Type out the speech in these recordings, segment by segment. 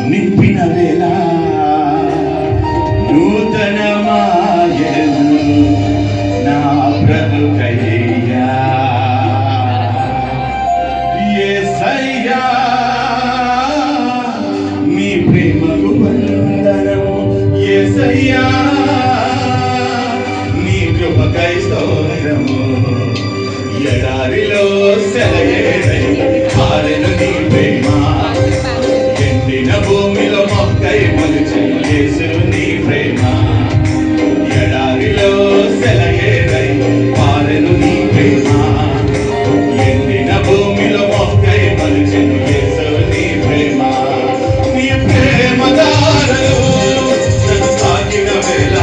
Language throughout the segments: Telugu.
నింపిన వేళ నూతనమాయను నా బ్రతుకయ్యా. యేసయ్యా నీ ప్రేమకు వందనము, యేసయ్యా నీ కృపకై స్తోత్రము. ఎడారిలో సెలయేరై పారెను నీ ప్రేమ, ఎండిన భూమిలో మొక్కై మొలిచి యేసు నీ ప్రేమ. ఎడారిలో సెలయేరై పారెను నీ ప్రేమ, ఎండిన భూమిలో మొక్కై మొలిచి యేసు నీ ప్రేమ. నీ ప్రేమ దారలు నన్ను తాకిన వేళ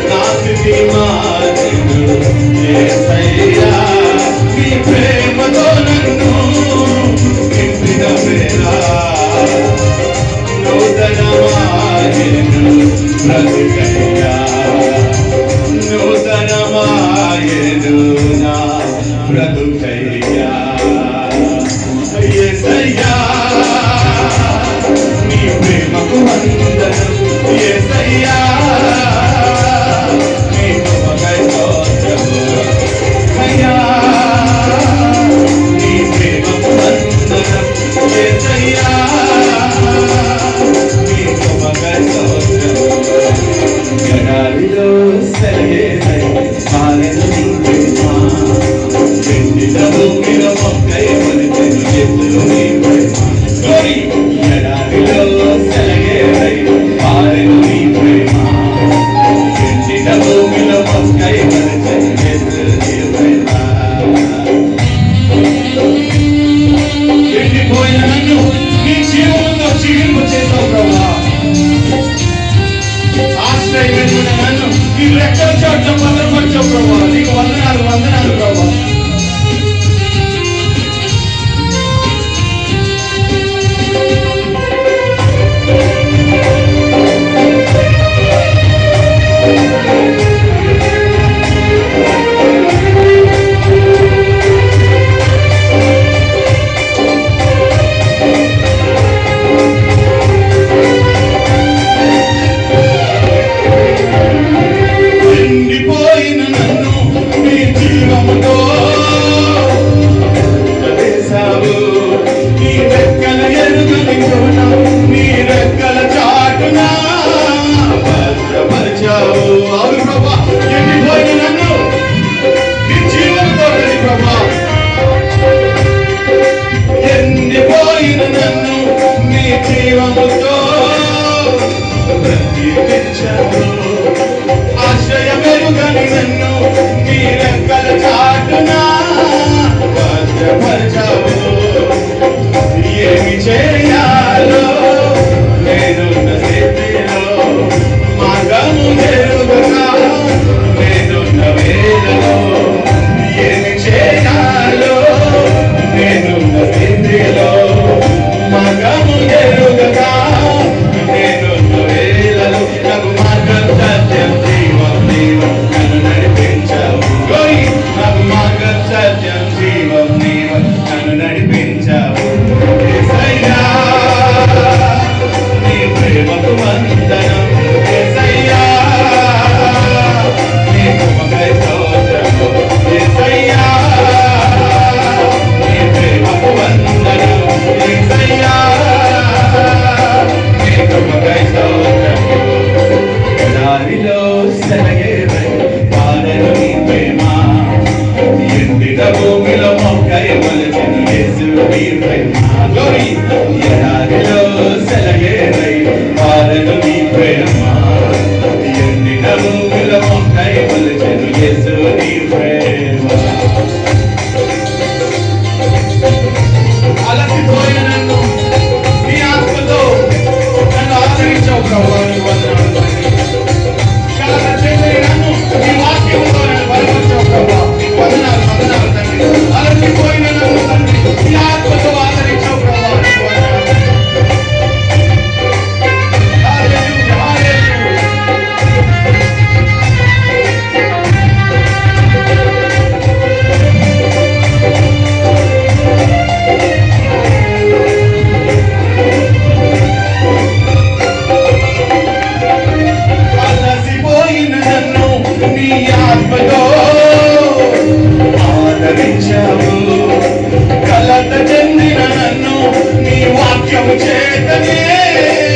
నా స్థితి మారెను యేసయ్యా. నీ ప్రేమతో నన్ను నింపిన వేళ నూతనమాయెను బ్రతుకయ్యా. నూతనమాయెను నా బ్రతుకయ్యా. యేసయ్యా నీ ప్రేమకు వందనం, యేసయ్యా నీ కృపకై స్తోత్రము. అయ్యా నీ ప్రేమకు వందనం, యేసయ్యా నీ కృపకై స్తోత్రము. ఎడారిలో సెలయేరై పారెను నీ ప్రేమ, ఎండిన భూమిలో మొక్కై మొలిచెను యేసు నీ ప్రేమ. ఎడారిలో సెలయేరై పారెను నీ ప్రేమ, ఎండిన భూమిలో మొక్కై మొలిచెను యేసు నీ ప్రేమ. ఎండిపోయిన నన్ను నీ జీవంతో జీవింపు చేసావు ప్రభువా. ఆశ్రయమైన నన్ను నీ రెక్కల చాటున భద్రపరిచావు ప్రభువా. నీకు వందనాలు వందనాలు ప్రభువా. ఎండిపోయిన నన్ను నీ జీవముతో నింపవేశావు. నీ రెక్కల ఎరుగని చోట నీ రెక్కల చాటున భద్రపరిచావు. అవును ప్రభా, ఎండిపోయిన నన్ను నీ జీవముతో ప్రభా, ఎండిపోయిన నన్ను నీ జీవముతో బ్రతికించావు. ఆశ్రయమెరుగని నన్ను నీ రెక్కల చాటున భద్రపరచావు. ఏమి చేయాలో నేనున్న స్థితిలో మార్గము ఎరుగక నేనున్న వేళలో. ఏమి చేయాలో నేనున్న స్థితిలో మార్గము ఎరుగక నేనున్న వేళలో. నాకు మార్గం సత్యం జీవం నీవు నన్ను నడిపించావు. నాకు మార్గం సత్యం జీవం నీవు నన్ను నడిపించావు. యేసయ్యా నీ ప్రేమకు వందనం, యేసయ్యా నీ కృపకై స్తోత్రము. యేసయ్యా నీ ప్రేమకు వందనం, యేసయ్యా నీ కృపకై స్తోత్రము. ఎడారిలో సెలయేరై పారెను నీ ప్రేమ, ఎండిన భూమిలో మొక్కై మొలిచెను యేసు నీ ప్రేమ. ఎడారిలో సెలయేరై పారెను నీ ప్రేమ, ఎండిన భూమిలో మొక్కై మొలిచెను యేసు నీ ప్రేమ. అలసిపోయిన నన్ను నీ ఆత్మతో నన్ను ఆదరించావు ప్రభువా. నీకు వందనాలు. నన్ను నీ వాక్యముతో నన్ను బలపరిచావు ప్రభువా. నీకు వందనాలు వందనాలు తండ్రి. అలసిపోయిన నన్ను తండ్రి నీ ఆత్మతో ఆదరించావు ప్రభువా. నీకు వందనాలు. వాక్యము చేతనే